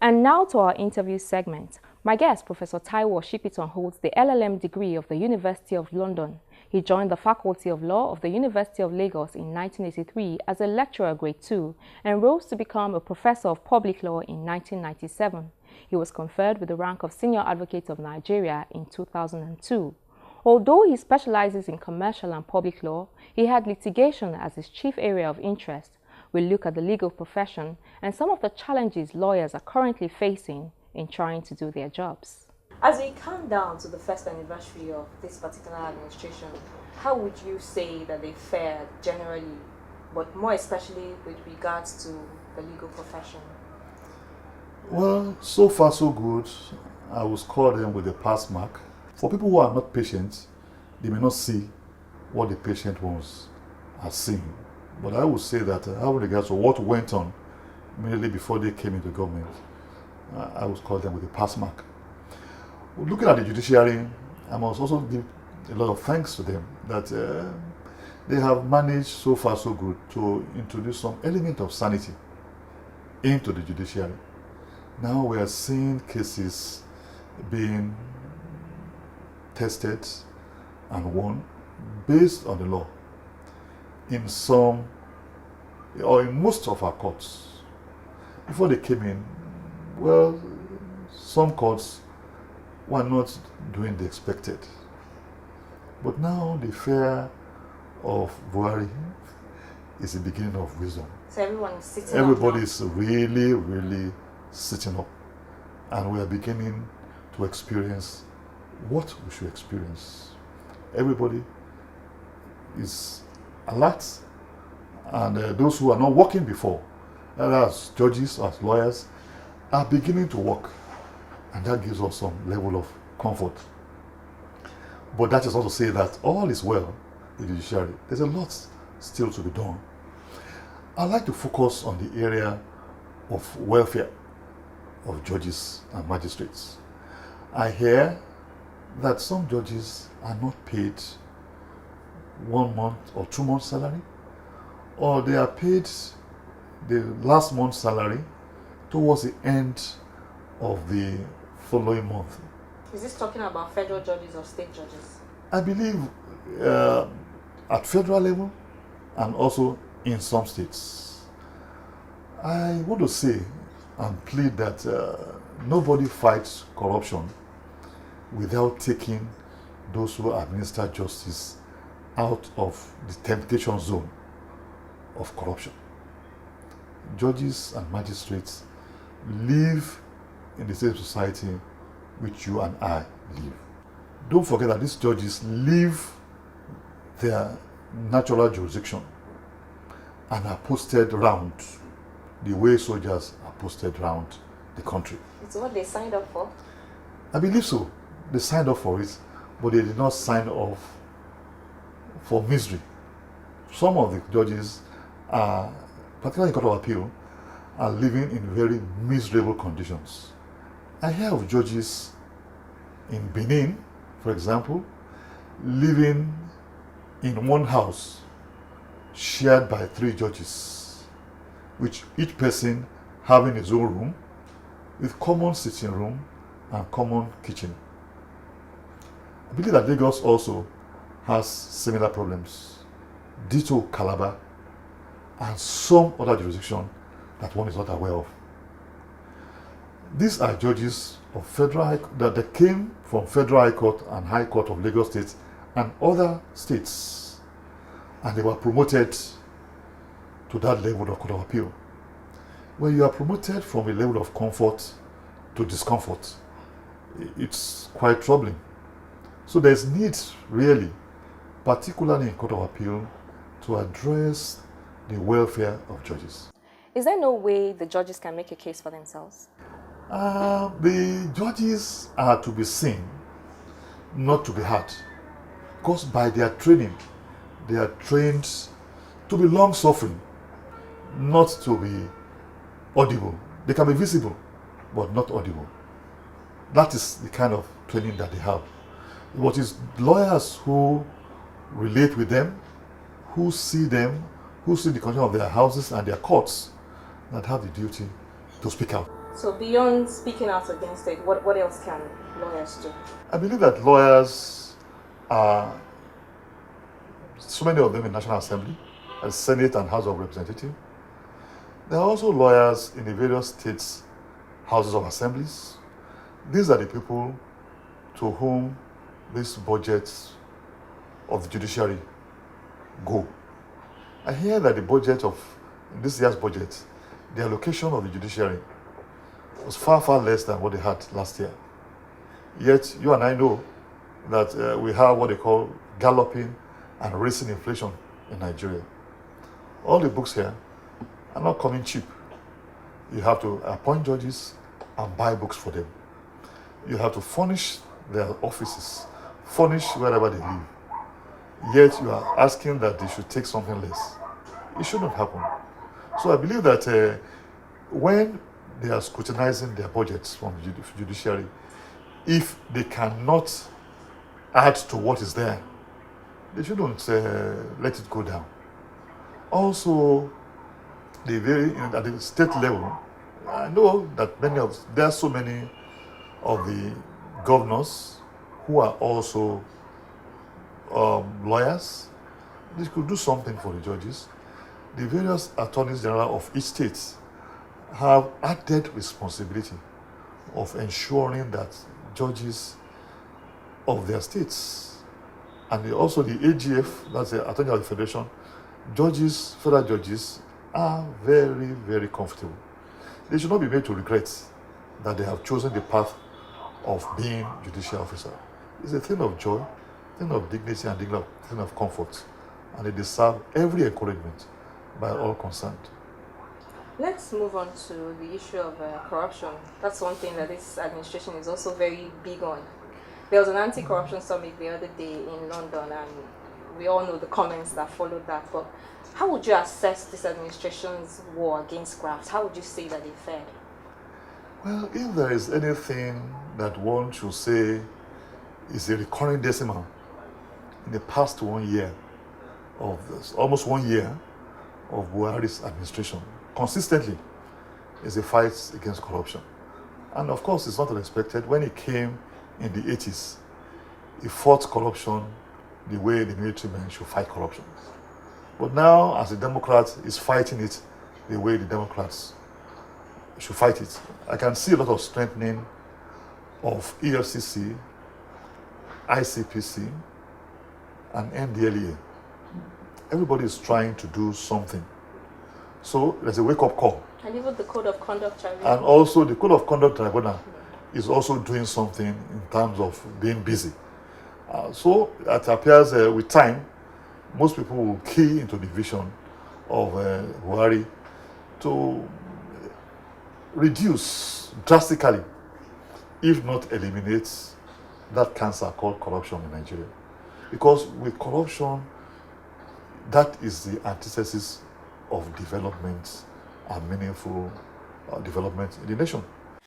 And now to our interview segment. My guest, Professor Taiwo Osipitan, holds the LLM degree of the University of London. He joined the Faculty of Law of the University of Lagos in 1983 as a lecturer grade 2 and rose to become a professor of public law in 1997. He was conferred with the rank of Senior Advocate of Nigeria in 2002. Although he specializes in commercial and public law, he had litigation as his chief area of interest. We'll look at the legal profession and some of the challenges lawyers are currently facing in trying to do their jobs. As we count down to the first anniversary of this particular administration, how would you say that they fared generally, but more especially with regards to the legal profession? Well, so far so good. I will score them with a pass mark. For people who are not patient, they may not see what the patient ones are seeing. But I would say that having regards to what went on immediately before they came into government, I would call them with a pass mark. Looking at the judiciary, I must also give a lot of thanks to them that they have managed so far so good to introduce some element of sanity into the judiciary. Now we are seeing cases being tested and won based on the law in some or in most of our courts. Before they came in, well, some courts were not doing the expected. But now the fear of Buhari is the beginning of wisdom. So everyone is sitting Everybody is really, really sitting up. And we are beginning to experience what we should experience. Everybody is alert, and those who are not working before, as judges, as lawyers, are beginning to work, and that gives us some level of comfort. But that is not to say that all is well in the judiciary. There's a lot still to be done. I'd like to focus on the area of welfare of judges and magistrates. I hear that some judges are not paid 1 month or 2 months salary, or they are paid the last month's salary towards the end of the following month. Is this talking about federal judges or state judges? I believe at federal level and also in some states. I want to say and plead that nobody fights corruption without taking those who administer justice out of the temptation zone of corruption. Judges and magistrates live in the same society which you and I live. Don't forget that these judges leave their natural jurisdiction and are posted around the way soldiers are posted around the country. It's what they signed up for? I believe so. They signed up for it, but they did not sign off for misery. Some of the judges, particularly in Court of Appeal, are living in very miserable conditions. I hear of judges in Benin, for example, living in one house shared by 3 judges, which each person having his own room with common sitting room and common kitchen. I believe that Lagos also has similar problems. Ditto Calabar and some other jurisdiction that one is not aware of. These are judges of federal high, that came from Federal High Court and High Court of Lagos State and other states, and they were promoted to that level of Court of Appeal. When you are promoted from a level of comfort to discomfort, it's quite troubling. So there's need, really, particularly in Court of Appeal, to address the welfare of judges. Is there no way the judges can make a case for themselves? The judges are to be seen, not to be heard. Because by their training, they are trained to be long-suffering, not to be audible. They can be visible, but not audible. That is the kind of training that they have. What is lawyers who relate with them, who see them, who see the condition of their houses and their courts, that have the duty to speak out. So beyond speaking out against it, what else can lawyers do? I believe that lawyers are, so many of them in National Assembly, as Senate and House of Representatives. There are also lawyers in the various states, houses of assemblies. These are the people to whom these budgets of the judiciary go. I hear that the budget of this year's budget, the allocation of the judiciary was far, far less than what they had last year. Yet you and I know that we have what they call galloping and racing inflation in Nigeria. All the books here are not coming cheap. You have to appoint judges and buy books for them. You have to furnish their offices, furnish wherever they live. Yet you are asking that they should take something less. It shouldn't happen. So I believe that when they are scrutinizing their budgets from the judiciary, if they cannot add to what is there, they shouldn't let it go down. Also, at the state level, I know that there are so many of the governors who are also lawyers. They could do something for the judges. The various attorneys general of each state have added responsibility of ensuring that judges of their states and also the AGF, that's the Attorney General of the Federation, judges, federal judges, are very, very comfortable. They should not be made to regret that they have chosen the path of being judicial officer. It's a thing of joy, a thing of dignity, and a thing of comfort, and they deserve every encouragement by all concerned. Let's move on to the issue of corruption. That's one thing that this administration is also very big on. There was an anti-corruption summit the other day in London, and we all know the comments that followed that. But how would you assess this administration's war against graft? How would you say that they fared? Well, if there is anything that one should say is a recurring decimal in the past 1 year of this, almost 1 year of Buhari's administration, consistently, is a fight against corruption. And of course, it's not unexpected. When he came in the 80s, he fought corruption the way the military men should fight corruption. But now, as a Democrat, he's fighting it the way the Democrats should fight it. I can see a lot of strengthening of EFCC, ICPC, and NDLEA. Everybody is trying to do something. So there's a wake-up call. And even the Code of Conduct Tribunal. And also the Code of Conduct Tribunal is also doing something in terms of being busy. So it appears with time, most people will key into the vision of Buhari to reduce drastically, if not eliminate, that cancer called corruption in Nigeria. Because with corruption, that is the antithesis of development and meaningful development in the nation.